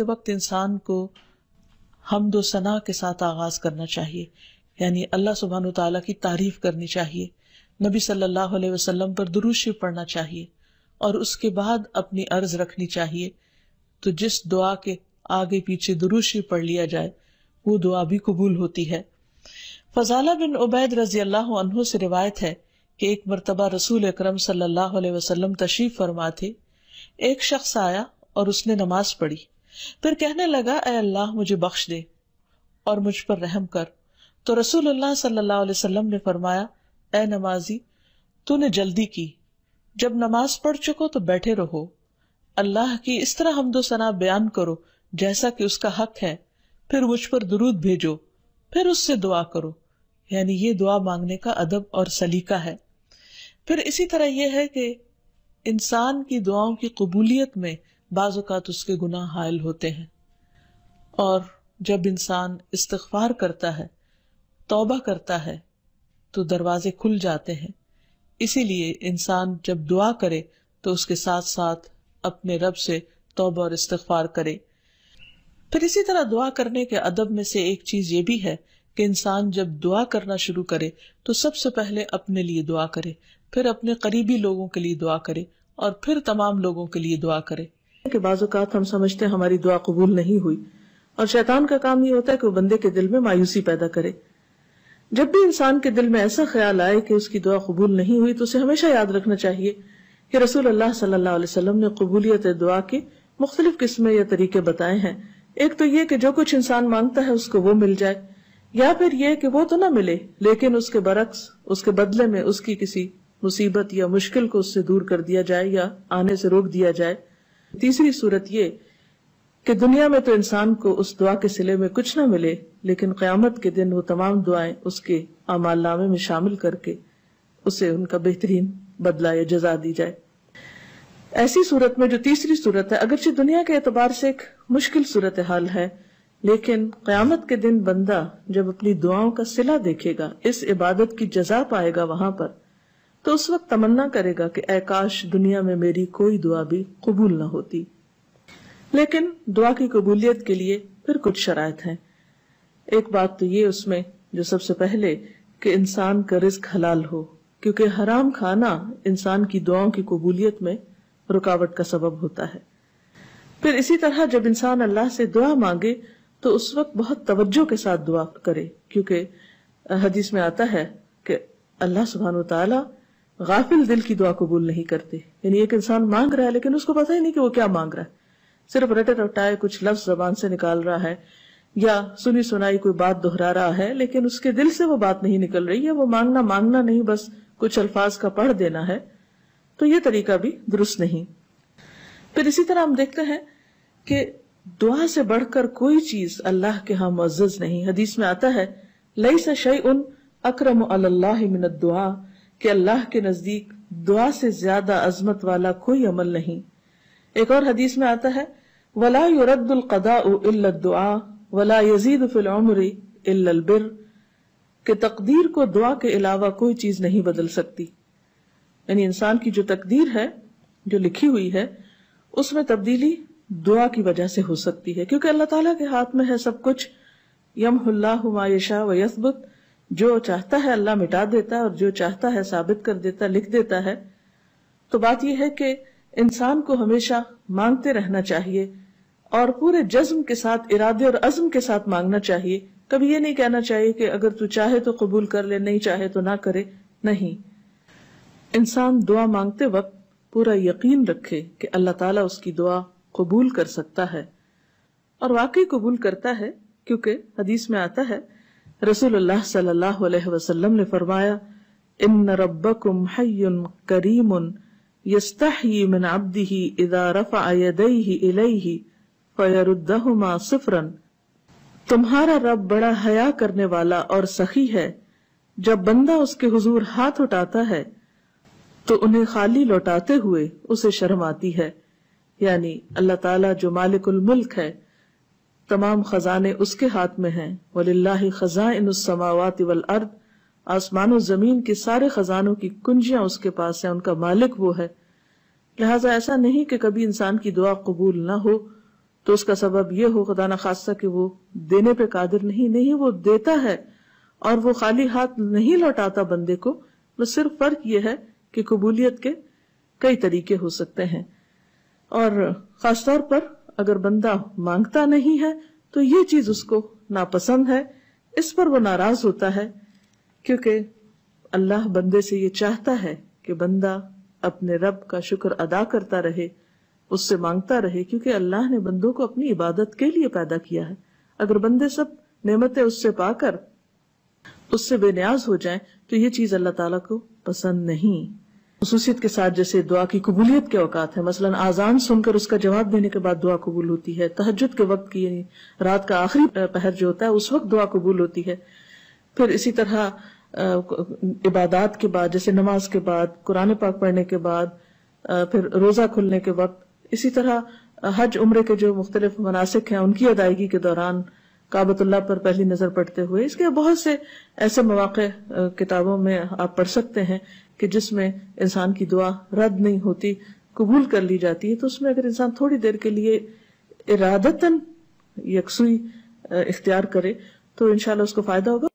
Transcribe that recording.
وقت انسان کو حمد و ثنا کے ساتھ آغاز کرنا چاہیے، یعنی اللہ سبحانہ وتعالیٰ کی تعریف کرنی چاہیے، نبی صلی اللہ علیہ وسلم پر درود شریف پڑھنا چاہیے، اور اس کے بعد اپنی عرض رکھنی چاہیے۔ تو جس دعا کے آگے پیچھے درود شریف پڑھ لیا جائے وہ دعا بھی قبول ہوتی ہے۔ فضالہ بن عبید رضی اللہ عنہ سے روایت ہے کہ ایک مرتبہ رسول اکرم صلی اللہ علیہ وسلم تشریف فرما تھے۔ ایک شخص آیا اور اس نے نماز پڑھی، پھر کہنے لگا اے اللہ مجھے بخش دے اور مجھ پر رحم کر۔ تو رسول اللہ صلی اللہ علیہ وسلم نے فرمایا اے نمازی تو نے جلدی کی، جب نماز پڑھ چکو تو بیٹھے رہو، اللہ کی اس طرح حمد و ثنا بیان کرو جیسا کہ اس کا حق ہے، پھر مجھ پر درود بھیجو، پھر اس سے دعا کرو، یعنی یہ دعا مانگنے کا ادب اور سلیقہ ہے۔ پھر اسی طرح یہ ہے کہ انسان کی دعاؤں کی قبولیت میں بعض اوقات اس کے گناہ حائل ہوتے ہیں، اور جب انسان استغفار کرتا ہے، توبہ کرتا ہے تو دروازے کھل جاتے ہیں۔ اسی لیے انسان جب دعا کرے تو اس کے ساتھ ساتھ اپنے رب سے توبہ اور استغفار کرے۔ پھر اسی طرح دعا کرنے کے ادب میں سے ایک چیز یہ بھی ہے کہ انسان جب دعا کرنا شروع کرے تو سب سے پہلے اپنے لیے دعا کرے، پھر اپنے قریبی لوگوں کے لیے دعا کرے، اور پھر تمام لوگوں کے لیے دعا کرے۔ کہ بعض اوقات ہم سمجھتے ہیں ہماری دعا قبول نہیں ہوئی، اور شیطان کا کام یہ ہوتا ہے کہ وہ بندے کے دل میں مایوسی پیدا کرے۔ جب بھی انسان کے دل میں ایسا خیال آئے کہ اس کی دعا قبول نہیں ہوئی تو اسے ہمیشہ یاد رکھنا چاہیے کہ رسول اللہ صلی اللہ علیہ وسلم نے قبولیت دعا کے مختلف قسمیں یا طریقے بتائے ہیں۔ ایک تو یہ کہ جو کچھ انسان مانگتا ہے اس کو وہ مل جائے، یا پھر یہ کہ وہ تو نہ ملے لیکن اس کے برعکس اس کے بدلے میں اس کی کسی مصیبت یا مشکل کو اس سے دور کر دیا جائے یا آنے سے روک دیا جائے۔ تیسری صورت یہ کہ دنیا میں تو انسان کو اس دعا کے صلے میں کچھ نہ ملے، لیکن قیامت کے دن وہ تمام دعائیں اس کے اعمال نامے میں شامل کر کے اسے ان کا بہترین بدلہ یا جزا دی جائے۔ ایسی صورت میں جو تیسری صورت ہے، اگرچہ دنیا کے اعتبار سے ایک مشکل صورتحال ہے، لیکن قیامت کے دن بندہ جب اپنی دعاؤں کا صلہ دیکھے گا، اس عبادت کی جزا پائے گا وہاں پر، تو اس وقت تمنا کرے گا کہ اے کاش دنیا میں میری کوئی دعا بھی قبول نہ ہوتی۔ لیکن دعا کی قبولیت کے لیے پھر کچھ شرائط ہیں۔ ایک بات تو یہ اس میں جو سب سے پہلے کہ انسان کا رزق حلال ہو، کیونکہ حرام کھانا انسان کی دعاؤں کی قبولیت میں رکاوٹ کا سبب ہوتا ہے۔ پھر اسی طرح جب انسان اللہ سے دعا مانگے تو اس وقت بہت توجہ کے ساتھ دعا کرے، کیونکہ حدیث میں آتا ہے کہ اللہ سبحانہ وتعالی غافل دل کی دعا قبول نہیں کرتے۔ یعنی ایک انسان مانگ رہا ہے لیکن اس کو پتہ ہی نہیں کہ وہ کیا مانگ رہا ہے، صرف رٹے رٹائے کچھ لفظ زبان سے نکال رہا ہے، یا سنی سنائی کوئی بات دہرا رہا ہے، لیکن اس کے دل سے وہ بات نہیں نکل رہی ہے، وہ مانگنا نہیں، بس کچھ الفاظ کا پڑھ دینا ہے، تو یہ طریقہ بھی درست نہیں۔ پھر اسی طرح ہم دیکھتے ہیں کہ دعا سے بڑھ کر کوئی چیز اللہ کے ہاں معزز نہیں۔ حدیث میں آتا ہے لیس شیء اکرم علی اللہ من الدعاء، کہ اللہ کے نزدیک دعا سے زیادہ عظمت والا کوئی عمل نہیں۔ ایک اور حدیث میں آتا ہے ولا يرد القضاء الا الدعاء ولا يزيد في العمر الا البر، کہ تقدیر کو دعا کے علاوہ کوئی چیز نہیں بدل سکتی۔ یعنی انسان کی جو تقدیر ہے، جو لکھی ہوئی ہے، اس میں تبدیلی دعا کی وجہ سے ہو سکتی ہے، کیونکہ اللہ تعالیٰ کے ہاتھ میں ہے سب کچھ۔ یمحو اللہ ما یشاء ویثبت، جو چاہتا ہے اللہ مٹا دیتا ہے اور جو چاہتا ہے ثابت کر دیتا ہے، لکھ دیتا ہے۔ تو بات یہ ہے کہ انسان کو ہمیشہ مانگتے رہنا چاہیے، اور پورے جزم کے ساتھ، ارادے اور عزم کے ساتھ مانگنا چاہیے۔ کبھی یہ نہیں کہنا چاہیے کہ اگر تو چاہے تو قبول کر لے، نہیں چاہے تو نہ کرے، نہیں۔ انسان دعا مانگتے وقت پورا یقین رکھے کہ اللہ تعالیٰ اس کی دعا قبول کر سکتا ہے، اور واقعی قبول کرتا ہے، کیونکہ حدیث میں آتا ہے رسول اللہ صلی اللہ علیہ وسلم نے فرمایا ان ربکم حی کریم یستحیی من عبدہ اذا رفع یدیہ الیہ فیردہما صفرا، تمہارا رب بڑا حیا کرنے والا اور سخی ہے، جب بندہ اس کے حضور ہاتھ اٹھاتا ہے تو انہیں خالی لوٹاتے ہوئے اسے شرم آتی ہے۔ یعنی اللہ تعالیٰ جو مالک الملک ہے، تمام خزانے اس کے ہاتھ میں ہیں، وَلِلَّهِ خَزَائِنُ السَّمَاوَاتِ وَالْأَرْضِ، آسمان و زمین کے سارے خزانوں کی کنجیاں اس کے پاس ہیں، ان کا مالک وہ ہے۔ لہٰذا ایسا نہیں کہ کبھی انسان کی دعا قبول نہ ہو، تو اس کا سبب یہ ہو خدا نخواستہ کہ وہ دینے پہ قادر نہیں وہ دیتا ہے اور وہ خالی ہاتھ نہیں لوٹاتا بندے کو، بس صرف فرق یہ ہے کہ قبولیت کے کئی طریقے ہو سکتے ہیں. اور خاص طور پر اگر بندہ مانگتا نہیں ہے تو یہ چیز اس کو ناپسند ہے، اس پر وہ ناراض ہوتا ہے، کیونکہ اللہ بندے سے یہ چاہتا ہے کہ بندہ اپنے رب کا شکر ادا کرتا رہے، اس سے مانگتا رہے، کیونکہ اللہ نے بندوں کو اپنی عبادت کے لیے پیدا کیا ہے. اگر بندے سب نعمتیں اس سے پا کر اس سے بے نیاز ہو جائیں تو یہ چیز اللہ تعالیٰ کو پسند نہیں. خصوصیت کے ساتھ جیسے دعا کی قبولیت کے اوقات ہیں، مثلا آذان سن کر اس کا جواب دینے کے بعد دعا قبول ہوتی ہے، تہجد کے وقت کی یعنی رات کا آخری پہر جو ہوتا ہے اس وقت دعا قبول ہوتی ہے. پھر اسی طرح عبادات کے بعد جیسے نماز کے بعد، قرآن پاک پڑھنے کے بعد، پھر روزہ کھلنے کے وقت، اسی طرح حج عمرے کے جو مختلف مناسک ہیں ان کی ادائیگی کے دوران، کعبۃ اللہ پر پہلی نظر پڑتے ہوئے. اس کے بہت سے ایسے مواقع کتابوں میں آپ پڑھ سکتے ہیں کہ جس میں انسان کی دعا رد نہیں ہوتی، قبول کر لی جاتی ہے. تو اس میں اگر انسان تھوڑی دیر کے لیے ارادتاً یکسوئی اختیار کرے تو انشاءاللہ اس کو فائدہ ہوگا.